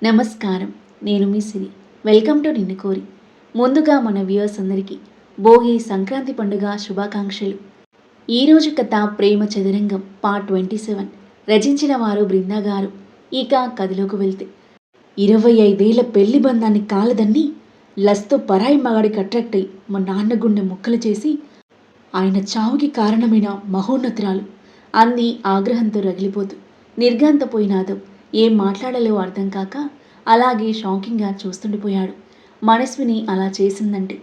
నమస్కారం. నేను మీ సిరి. Welcome to నిన్ను కోరి. ముందుగా మన వ్యూయర్స్ అందరికీ భోగి సంక్రాంతి పండుగ శుభాకాంక్షలు. ఈరోజు కథ ప్రేమ చదురంగం పార్ట్ 27. రచించిన వారు బృందా గారు. ఇక కథలోకి వెళ్తే 25 ఏళ్ల పెళ్లి బంధాన్ని కాలదన్ని లస్తో పరాయి మగాడికి అట్రాక్ట్ అయి మా నాన్న గుండె ముక్కలు చేసి ఆయన చావుకి కారణమైన మహోన్నతురాలు అంది ఆగ్రహంతో రగిలిపోతూ. నిర్ఘాంతపోయినాదో ఏం మాట్లాడాలో అర్థం కాక అలాగే షాకింగ్గా చూస్తుండిపోయాడు. మనస్విని అలా చేసిందంటే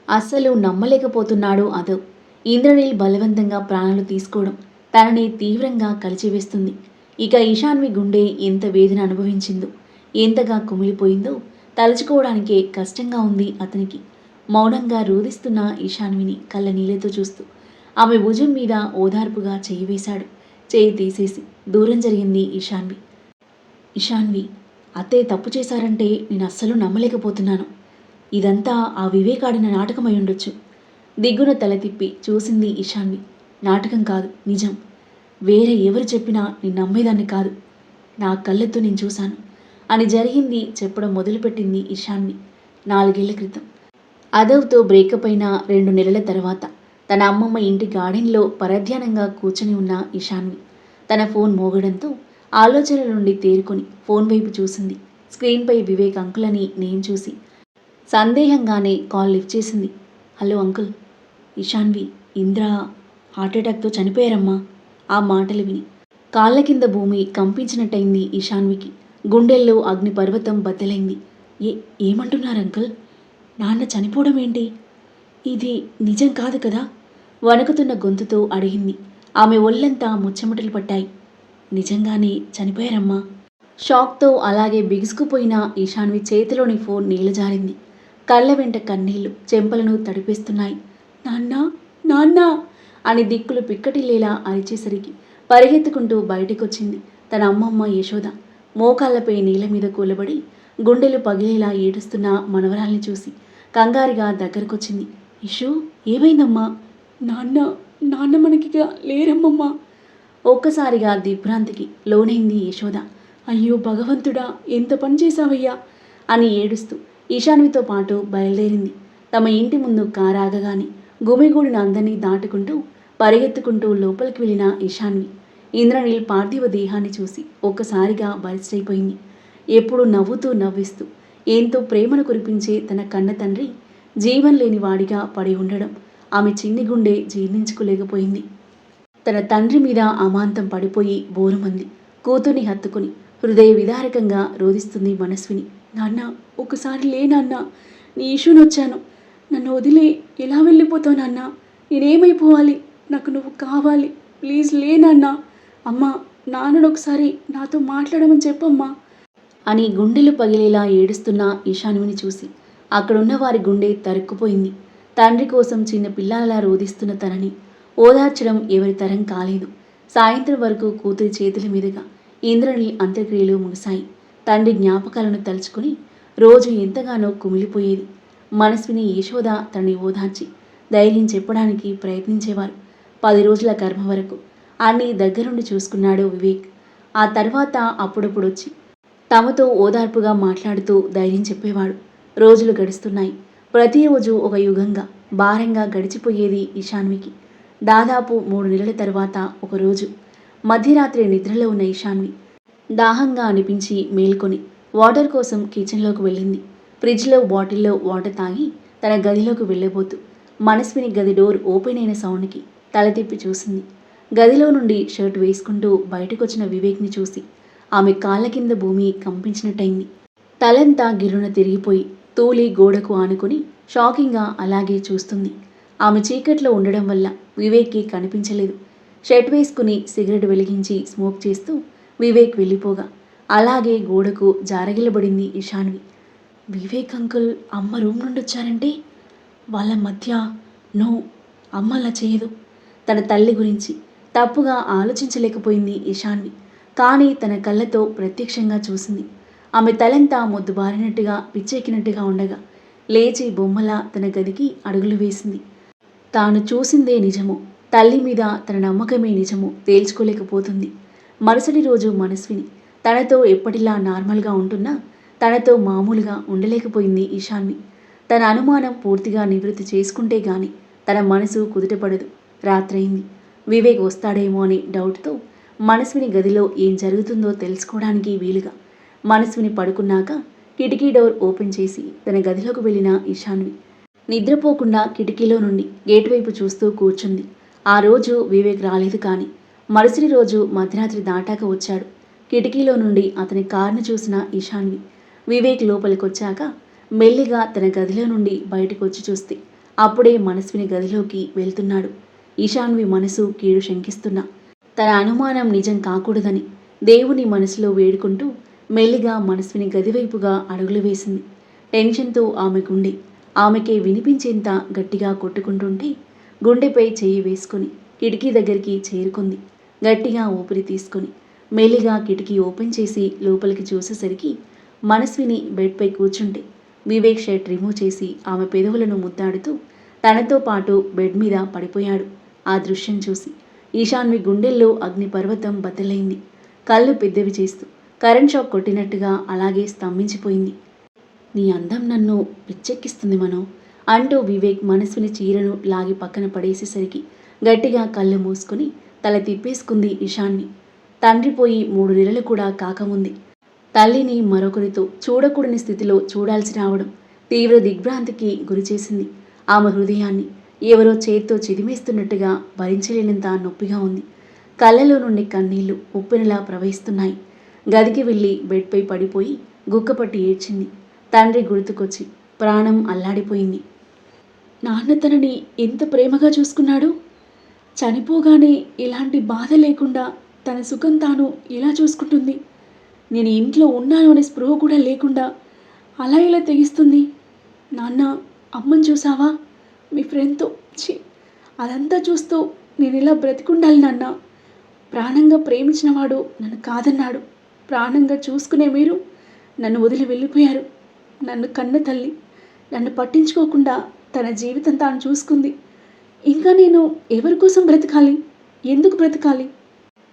అస్సలు నమ్మలేకపోతున్నాడు అదవ్. ఇంద్రనీల్ బలవంతంగా ప్రాణాలు తీసుకోవడం తనని తీవ్రంగా కలిచివేస్తుంది. ఇక ఈశాన్వి గుండె ఎంత వేదన అనుభవించిందో, ఎంతగా కుమిలిపోయిందో తలుచుకోవడానికే కష్టంగా ఉంది అతనికి. మౌనంగా రోదిస్తున్న ఈశాన్విని కళ్ళ నీళ్ళతో చూస్తూ ఆమె భుజం మీద ఓదార్పుగా చెయ్యి వేశాడు. చెయ్యి తీసేసి దూరం జరిగింది ఈశాన్వి. ఈశాన్వి, అత్తయ్య తప్పు చేశారంటే నేను అస్సలు నమ్మలేకపోతున్నాను. ఇదంతా ఆ వివేక్ ఆడిన నాటకమై ఉండొచ్చు. దిగ్గున తల తిప్పి చూసింది ఈశాన్వి. నాటకం కాదు, నిజం. వేరే ఎవరు చెప్పినా నేను నమ్మేదాన్ని కాదు. నా కళ్ళతో నేను చూశాను అని జరిగింది చెప్పడం మొదలుపెట్టింది ఈశాన్వి. 4 ఏళ్ల క్రితం అదవ్తో బ్రేకప్ అయిన 2 నెలల తర్వాత తన అమ్మమ్మ ఇంటి గార్డెన్లో పరధ్యానంగా కూర్చొని ఉన్న ఈశాన్వి తన ఫోన్ మోగడంతో ఆలోచనల నుండి తేరుకొని ఫోన్ వైపు చూసింది. స్క్రీన్పై వివేక్ అంకుల్ అని నేమ్ చూసి సందేహంగానే కాల్ లిఫ్ట్ చేసింది. Hello uncle. ఈశాన్వి, ఇంద్ర హార్ట్అటాక్తో చనిపోయారమ్మా. ఆ మాటలు విని కాళ్ళ కింద భూమి కంపించినట్టయింది ఈశాన్వికి. గుండెల్లో అగ్ని పర్వతం బద్దలైంది. ఏమంటున్నారు అంకుల్? నాన్న చనిపోవడం ఏంటి? ఇది నిజం కాదు కదా? వణుకుతున్న గొంతుతో అడిగింది. ఆమె ఒళ్ళంతా ముచ్చెమటలు పట్టాయి. నిజంగానే చనిపోయారమ్మా. షాక్తో అలాగే బిగుసుకుపోయిన ఈశాన్వి చేతిలోని ఫోన్ నీళ్లు జారింది. కళ్ళ వెంట కన్నీళ్లు చెంపలను తడిపేస్తున్నాయి. నాన్నా, నాన్నా అని దిక్కులు పిక్కటిల్లేలా అరిచేసరికి పరిగెత్తుకుంటూ బయటికొచ్చింది తన అమ్మమ్మ యశోద. మోకాళ్లపై నీళ్ల మీద కూలబడి గుండెలు పగిలేలా ఏడుస్తున్న మనవరాల్ని చూసి కంగారుగా దగ్గరకొచ్చింది. ఇషు, ఏమైందమ్మా? నాన్న మనకిగా లేరమ్మమ్మా. ఒక్కసారిగా దిగ్భ్రాంతికి లోనైంది యశోద. అయ్యో భగవంతుడా, ఎంత పని చేశావయ్యా అని ఏడుస్తూ ఈశాన్వితో పాటు బయలుదేరింది. తమ ఇంటి ముందు కారాగగానే గుమిగూడిన అందరినీ దాటుకుంటూ పరిగెత్తుకుంటూ లోపలికి వెళ్ళిన ఈశాన్వి ఇంద్రనీల్ పార్థివ దేహాన్ని చూసి ఒక్కసారిగా బలిష్టైపోయింది. ఎప్పుడు నవ్వుతూ నవ్విస్తూ ఎంతో ప్రేమను కురిపించే తన కన్న తండ్రి జీవం లేని వాడిగా పడి ఉండడం ఆమె చిన్ని గుండె జీర్ణించుకోలేకపోయింది. తన తండ్రి మీద అమాంతం పడిపోయి బోరుమంది. కూతుర్ని హత్తుకుని హృదయ విదారకంగా రోదిస్తుంది మనస్విని. నాన్న, ఒకసారి లే నాన్న, నీ ఇష్యూనొచ్చాను. నన్ను వదిలే ఎలా వెళ్ళిపోతావు నాన్న? నేనేమైపోవాలి? నాకు నువ్వు కావాలి. ప్లీజ్ లే నాన్న. అమ్మా, నాన్నను ఒకసారి నాతో మాట్లాడమని చెప్పమ్మా అని గుండెలు పగిలేలా ఏడుస్తున్న ఈశాన్విని చూసి అక్కడున్న వారి గుండె తరుక్కుపోయింది. తండ్రి కోసం చిన్న పిల్లలలా రోదిస్తున్న తనని ఓదార్చడం ఎవరి తరం కాలేదు. సాయంత్రం వరకు కూతురి చేతుల మీదుగా ఇంద్రనీల్ అంత్యక్రియలు ముగిశాయి. తండ్రి జ్ఞాపకాలను తలుచుకుని రోజు ఎంతగానో కుమిలిపోయేది. మనస్విని యశోద తనని ఓదార్చి ధైర్యం చెప్పడానికి ప్రయత్నించేవారు. 10 రోజుల కర్మ వరకు అన్నీ దగ్గరుండి చూసుకున్నాడు వివేక్. ఆ తర్వాత అప్పుడప్పుడొచ్చి తమతో ఓదార్పుగా మాట్లాడుతూ ధైర్యం చెప్పేవాడు. రోజులు గడుస్తున్నాయి. ప్రతిరోజు ఒక యుగంగా భారంగా గడిచిపోయేది ఈశాన్వికి. దాదాపు 3 నెలల తర్వాత ఒకరోజు మధ్యరాత్రి నిద్రలో ఉన్న ఈశాన్వి దాహంగా అనిపించి మేల్కొని వాటర్ కోసం కిచెన్లోకి వెళ్ళింది. ఫ్రిడ్జ్లో బాటిల్లో వాటర్ తాగి తన గదిలోకి వెళ్ళబోతూ మనస్విని గది డోర్ ఓపెన్ అయిన సౌండ్కి తల తిప్పి చూసింది. గదిలో నుండి షర్ట్ వేసుకుంటూ బయటకొచ్చిన వివేక్ని చూసి ఆమె కాళ్ళ కింద భూమి కంపించినట్టయింది. తలంతా గిర్రున తిరిగిపోయి తూలి గోడకు ఆనుకుని షాకింగ్గా అలాగే చూస్తుంది. ఆమె చీకట్లో ఉండడం వల్ల వివేక్కి కనిపించలేదు. షర్ట్ వేసుకుని సిగరెట్ వెలిగించి స్మోక్ చేస్తూ వివేక్ వెళ్ళిపోగా అలాగే గోడకు జారగిలబడింది ఈశాన్వి. వివేక్ అంకుల్ అమ్మ రూమ్ నుండి వచ్చారంటే వాళ్ళ మధ్య నో, అమ్మ అలా చేయదు. తన తల్లి గురించి తప్పుగా ఆలోచించలేకపోయింది ఈశాన్వి. కానీ తన కళ్ళతో ప్రత్యక్షంగా చూసింది. ఆమె తలంతా మొద్దుబారినట్టుగా పిచ్చెక్కినట్టుగా ఉండగా లేచి బొమ్మలా తన గదికి అడుగులు వేసింది. తాను చూసిందే నిజమో, తల్లి మీద తన నమ్మకమే నిజమో తేల్చుకోలేకపోతుంది. మరుసటి రోజు మనస్విని తనతో ఎప్పటిలా నార్మల్గా ఉంటున్నా తనతో మామూలుగా ఉండలేకపోయింది ఇషాన్వి. తన అనుమానం పూర్తిగా నివృత్తి చేసుకుంటే గాని తన మనసు కుదుటపడదు. రాత్రైంది. వివేక్ వస్తాడేమో అని డౌట్తో మనస్విని గదిలో ఏం జరుగుతుందో తెలుసుకోవడానికి వీలుగా మనస్విని పడుకున్నాక కిటికీ డోర్ ఓపెన్ చేసి తన గదిలోకి వెళ్ళిన ఇషాన్వి నిద్రపోకుండా కిటికీలో నుండి గేటు వైపు చూస్తూ కూర్చుంది. ఆ రోజు వివేక్ రాలేదు, కానీ మరుసటి రోజు మధ్యరాత్రి దాటాక వచ్చాడు. కిటికీలో నుండి అతని కారును చూసిన ఇషాన్వి వివేక్ లోపలికొచ్చాక మెల్లిగా తన గదిలో నుండి బయటకు వచ్చి చూస్తే అప్పుడే మనస్విని గదిలోకి వెళ్తున్నాడు. ఇషాన్వి మనసు కీడు శంకిస్తున్నా తన అనుమానం నిజం కాకూడదని దేవుని మనసులో వేడుకుంటూ మెల్లిగా మనస్విని గదివైపుగా అడుగులు వేసింది. టెన్షన్తో ఆమె గుండె ఆమెకే వినిపించేంత గట్టిగా కొట్టుకుంటుంటే గుండెపై చెయ్యి వేసుకుని కిటికీ దగ్గరికి చేరుకుంది. గట్టిగా ఊపిరి తీసుకుని మెల్లిగా కిటికీ ఓపెన్ చేసి లోపలికి చూసేసరికి మనస్విని బెడ్పై కూర్చుంటే వివేక్ షర్ట్ రిమూవ్ చేసి ఆమె పెదవులను ముద్దాడుతూ తనతో పాటు బెడ్ మీద పడిపోయాడు. ఆ దృశ్యం చూసి ఈశాన్వి గుండెల్లో అగ్నిపర్వతం బద్దలైంది. కళ్ళు పెద్దవి చేస్తూ కరెంట్ షాక్ కొట్టినట్టుగా అలాగే స్తంభించిపోయింది. నీ అందం నన్ను పిచ్చెక్కిస్తుంది మనో అంటూ వివేక్ మనస్విని చీరను లాగి పక్కన పడేసేసరికి గట్టిగా కళ్ళు మూసుకుని తల తిప్పేసుకుంది ఇషాన్వి. తండ్రి పోయి 3 నెలలు కూడా కాకముంది తల్లిని మరొకరితో చూడకూడని స్థితిలో చూడాల్సి రావడం తీవ్ర దిగ్భ్రాంతికి గురిచేసింది. ఆమె హృదయాన్ని ఎవరో చేత్తో చిదిమేస్తున్నట్టుగా భరించలేనంత నొప్పిగా ఉంది. కళ్ళలో నుండి కన్నీళ్లు ఉప్పెనలా ప్రవహిస్తున్నాయి. గదికి వెళ్ళి బెడ్పై పడిపోయి గుక్కపట్టి ఏడ్చింది. తండ్రి గుర్తుకొచ్చి ప్రాణం అల్లాడిపోయింది. నాన్న తనని ఎంత ప్రేమగా చూసుకున్నాడు. చనిపోగానే ఇలాంటి బాధ లేకుండా తన సుఖం తాను ఎలా చూసుకుంటుంది. నేను ఇంట్లో ఉన్నాను అనే స్పృహ కూడా లేకుండా అలా ఎలా తెగిస్తుంది. నాన్న, అమ్మని చూసావా మీ ఫ్రెండ్తో? అదంతా చూస్తూ నేను ఇలా బ్రతికుండాలి నాన్న. ప్రాణంగా ప్రేమించినవాడు నన్ను కాదన్నాడు. ప్రాణంగా చూసుకునే మీరు నన్ను వదిలి వెళ్ళిపోయారు. నన్ను కన్న తల్లి నన్ను పట్టించుకోకుండా తన జీవితం తాను చూసుకుంది. ఇంకా నేను ఎవరి కోసం బ్రతకాలి? ఎందుకు బ్రతకాలి?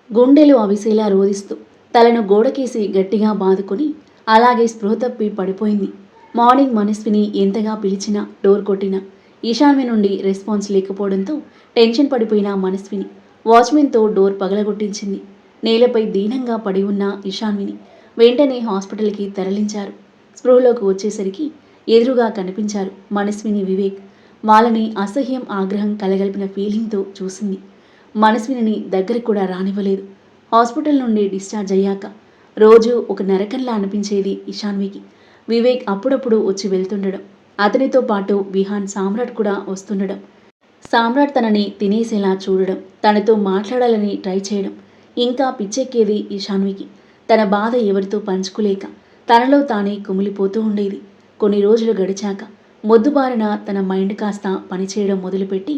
గుండెలు అవిసేలా రోదిస్తూ తలను గోడకేసి గట్టిగా బాదుకొని అలాగే స్పృహ తప్పి పడిపోయింది. మార్నింగ్ మనస్విని ఎంతగా పిలిచినా డోర్ కొట్టినా ఈశాన్వి నుండి రెస్పాన్స్ లేకపోవడంతో టెన్షన్ పడిపోయిన మనస్విని వాచ్మెన్తో డోర్ పగలగొట్టించింది. నేలపై దీనంగా పడి ఉన్న ఈశాన్విని వెంటనే హాస్పిటల్కి తరలించారు. స్పృహలోకి వచ్చేసరికి ఎదురుగా కనిపించారు మనస్విని, వివేక్. వాళ్ళని అసహ్యం, ఆగ్రహం కలగలిపిన ఫీలింగ్తో చూసింది. మనస్విని దగ్గరికి కూడా రానివ్వలేదు. హాస్పిటల్ నుండి డిశ్చార్జ్ అయ్యాక రోజు ఒక నరకంలా అనిపించేది ఇషాన్వికి. వివేక్ అప్పుడప్పుడు వచ్చి వెళ్తుండడం, అతనితో పాటు విహాన్, సామ్రాట్ కూడా వస్తుండడం. సామ్రాట్ తనని తినేసేలా చూడడం, తనతో మాట్లాడాలని ట్రై చేయడం. ఇంకా పిచ్చెక్కేది ఇషాన్వికి. తన బాధ ఎవరితో పంచుకోలేక తనలో తానే కుమిలిపోతూ ఉండేది. కొన్ని రోజులు గడిచాక మొద్దుబారిన తన మైండ్ కాస్త పనిచేయడం మొదలుపెట్టి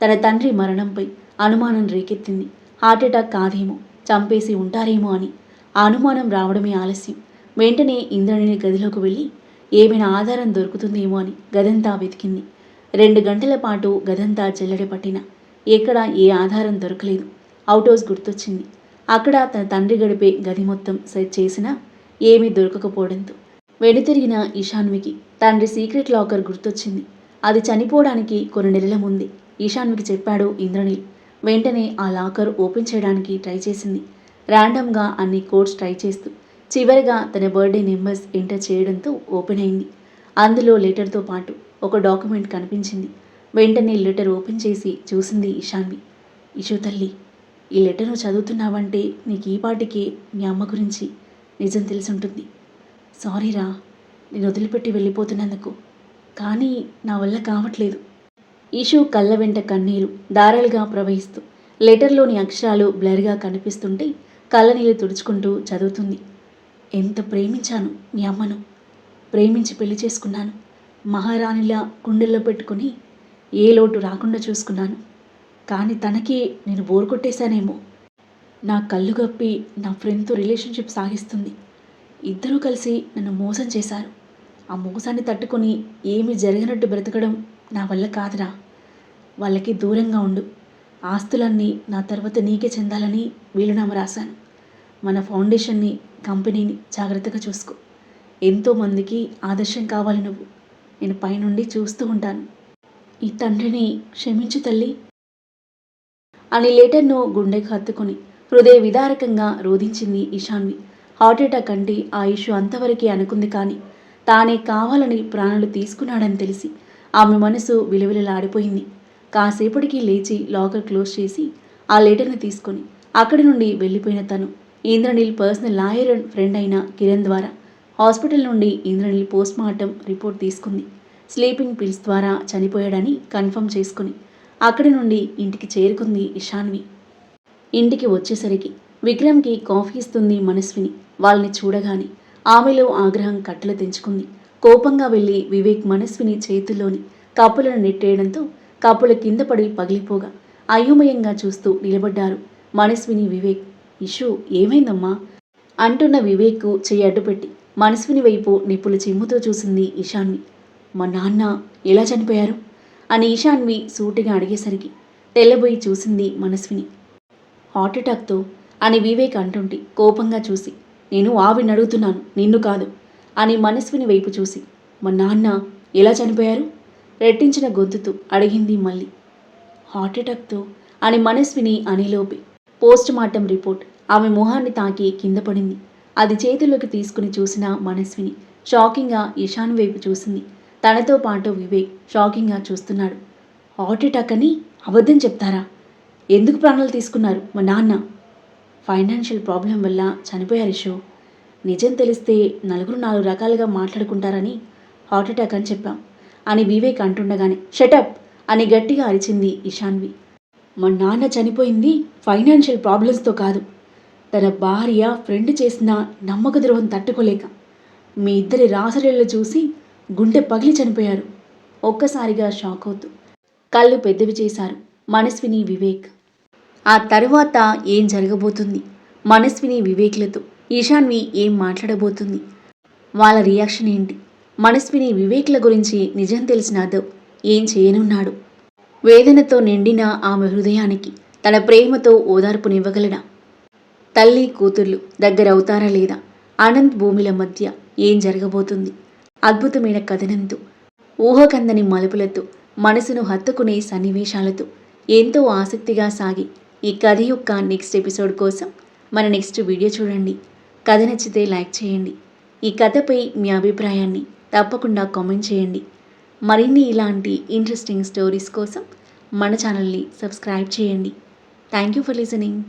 తన తండ్రి మరణంపై అనుమానం రేకెత్తింది. హార్ట్అటాక్ కాదేమో, చంపేసి ఉంటారేమో అని. ఆ అనుమానం రావడమే ఆలస్యం. వెంటనే ఇంద్రనిని గదిలోకి వెళ్ళి ఏమైనా ఆధారం దొరుకుతుందేమో అని గదంతా వెతికింది. 2 గంటల పాటు గదంతా జల్లెడ పట్టినా ఎక్కడా ఏ ఆధారం దొరకలేదు. అవుట్ హౌస్ గుర్తొచ్చింది. అక్కడ తన తండ్రి గడిపే గది మొత్తం సెర్చ్ చేసినా ఏమీ దొరకకపోవడంతో వెనుతిరిగిన ఈశాన్వికి తండ్రి సీక్రెట్ లాకర్ గుర్తొచ్చింది. అది చనిపోవడానికి కొన్ని నెలల ముందే ఈశాన్వికి చెప్పాడు ఇంద్రనీల్. వెంటనే ఆ లాకర్ ఓపెన్ చేయడానికి ట్రై చేసింది. ర్యాండమ్గా అన్ని కోడ్స్ ట్రై చేస్తూ చివరిగా తన బర్త్డే నెంబర్స్ ఎంటర్ చేయడంతో ఓపెన్ అయింది. అందులో లెటర్తో పాటు ఒక డాక్యుమెంట్ కనిపించింది. వెంటనే లెటర్ ఓపెన్ చేసి చూసింది ఈశాన్వి. ఇషు తల్లి, ఈ లెటర్ను చదువుతున్నావంటే నీకు ఈ పాటికే మీ అమ్మ గురించి నిజం తెలిసుంటుంది. సారీరా, నేను వదిలిపెట్టి వెళ్ళిపోతున్నందుకు, కానీ నా వల్ల కావట్లేదు. ఇషు కళ్ళ వెంట కన్నీరు దారాలుగా ప్రవహిస్తూ లెటర్లోని అక్షరాలు బ్లర్గా కనిపిస్తుంటే కళ్ళనీళ్ళు తుడుచుకుంటూ చదువుతుంది. ఎంత ప్రేమించాను మీ అమ్మను. ప్రేమించి పెళ్లి చేసుకున్నాను. మహారాణిలా గుండెల్లో పెట్టుకుని ఏ లోటు రాకుండా చూసుకున్నాను. కానీ తనకి నేను బోర్ కొట్టేశానేమో. నా కళ్ళు గప్పి నా ఫ్రెండ్తో రిలేషన్షిప్ సాగిస్తుంది. ఇద్దరూ కలిసి నన్ను మోసం చేశారు. ఆ మోసాన్ని తట్టుకొని ఏమీ జరగనట్టు బ్రతకడం నా వల్ల కాదురా. వాళ్ళకి దూరంగా ఉండు. ఆస్తులన్నీ నా తర్వాత నీకే చెందాలని వీలునామా రాశాను. మన ఫౌండేషన్ని, కంపెనీని జాగ్రత్తగా చూసుకో. ఎంతోమందికి ఆదర్శం కావాలి నువ్వు. నేను పైనుండి చూస్తూ ఉంటాను. ఈ తండ్రిని క్షమించు తల్లి అని లెటర్ను గుండెకు హత్తుకొని హృదయ విదారకంగా రోధించింది ఇషాన్వి. హార్ట్అటాక్ అంటే ఆ ఇష్యూ అంతవరకే అనుకుంది. కానీ తానే కావాలని ప్రాణాలు తీసుకున్నాడని తెలిసి ఆమె మనసు విలవిలలాడిపోయింది. కాసేపటికి లేచి లాకర్ క్లోజ్ చేసి ఆ లెటర్ని తీసుకొని అక్కడి నుండి వెళ్ళిపోయిన తను Indraneel personal lawyer and friend అయిన కిరణ్ ద్వారా హాస్పిటల్ నుండి ఇంద్రనీల్ పోస్ట్మార్టం రిపోర్ట్ తీసుకుంది. స్లీపింగ్ పిల్స్ ద్వారా చనిపోయాడని కన్ఫర్మ్ చేసుకుని అక్కడి నుండి ఇంటికి చేరుకుంది ఇషాన్వి. ఇంటికి వచ్చేసరికి విక్రమ్కి కాఫీ ఇస్తుంది మనస్విని. వాళ్ళని చూడగానే ఆమెలో ఆగ్రహం కట్టలు తెంచుకుంది. కోపంగా వెళ్ళి వివేక్ మనస్విని చేతుల్లోని కప్పులను నెట్టేయడంతో కప్పులు కింద పడి పగిలిపోగా అయోమయంగా చూస్తూ నిలబడ్డారు మనస్విని, వివేక్. ఇషు ఏమైందమ్మా అంటున్న వివేక్కు చెయ్యి అడ్డుపెట్టి మనస్విని వైపు నిప్పులు చిమ్ముతూ చూసింది ఇషాన్వి. మా నాన్న ఎలా చనిపోయారు అని ఇషాన్వి సూటిగా అడిగేసరికి తెల్లబోయి చూసింది మనస్విని. హార్ట్అటాక్తో అని వివేక్ అంటుంటే కోపంగా చూసి నేను ఆవిడని అడుగుతున్నాను, నిన్ను కాదు అని మనస్విని వైపు చూసి మా నాన్న ఎలా చనిపోయారు రెట్టించిన గొంతుతో అడిగింది మళ్ళీ. హార్ట్అటాక్తో అని మనస్విని అనేలోపే పోస్ట్మార్టం రిపోర్ట్ ఆమె మొహాన్ని తాకి కింద పడింది. అది చేతుల్లోకి తీసుకుని చూసిన మనస్విని షాకింగ్గా ఇషాన్ వైపు చూసింది. తనతో పాటు వివేక్ షాకింగ్గా చూస్తున్నాడు. హార్ట్అటాక్ అని అబద్ధం చెప్తారా? ఎందుకు ప్రాణాలు తీసుకున్నారు మా నాన్న? ఫైనాన్షియల్ ప్రాబ్లం వల్ల చనిపోయారు ఇషు. నిజం తెలిస్తే నలుగురు 4 రకాలుగా మాట్లాడుకుంటారని హార్ట్అటాక్ అని చెప్పాం అని వివేక్ అంటుండగానే షటప్ అని గట్టిగా అరిచింది ఇషాన్వి. మా నాన్న చనిపోయింది ఫైనాన్షియల్ ప్రాబ్లమ్స్తో కాదు, తన భార్య ఫ్రెండ్ చేసిన నమ్మక ద్రోహం తట్టుకోలేక మీ ఇద్దరి రాసలీలలు చూసి గుండె పగిలి చనిపోయారు. ఒక్కసారిగా షాక్ అవుతూ కళ్ళు పెద్దవి చేశారు మనస్విని, వివేక్. ఆ తరువాత ఏం జరగబోతుంది? మనస్విని, వివేక్లతో ఇషాన్వి ఏం మాట్లాడబోతుంది? వాళ్ళ రియాక్షన్ ఏంటి? మనస్విని, వివేక్ల గురించి నిజం తెలిసిన అదవ్ ఏం చేయనున్నాడు? వేదనతో నిండిన ఆమె హృదయానికి తన ప్రేమతో ఓదార్పునివ్వగలడా? తల్లి కూతుర్లు దగ్గరవుతారా లేదా? అనంత్ భూమిల మధ్య ఏం జరగబోతుంది? అద్భుతమైన కథనంతో, ఊహకందని మలుపులతో, మనసును హత్తుకునే సన్నివేశాలతో ఎంతో ఆసక్తిగా సాగి ఈ కథ యొక్క నెక్స్ట్ ఎపిసోడ్ కోసం మన నెక్స్ట్ వీడియో చూడండి. కథ నచ్చితే లైక్ చేయండి. ఈ కథపై మీ అభిప్రాయాన్ని తప్పకుండా కామెంట్ చేయండి. మరిన్ని ఇలాంటి ఇంట్రెస్టింగ్ స్టోరీస్ కోసం మన ఛానల్ని సబ్స్క్రైబ్ చేయండి. Thank you for listening.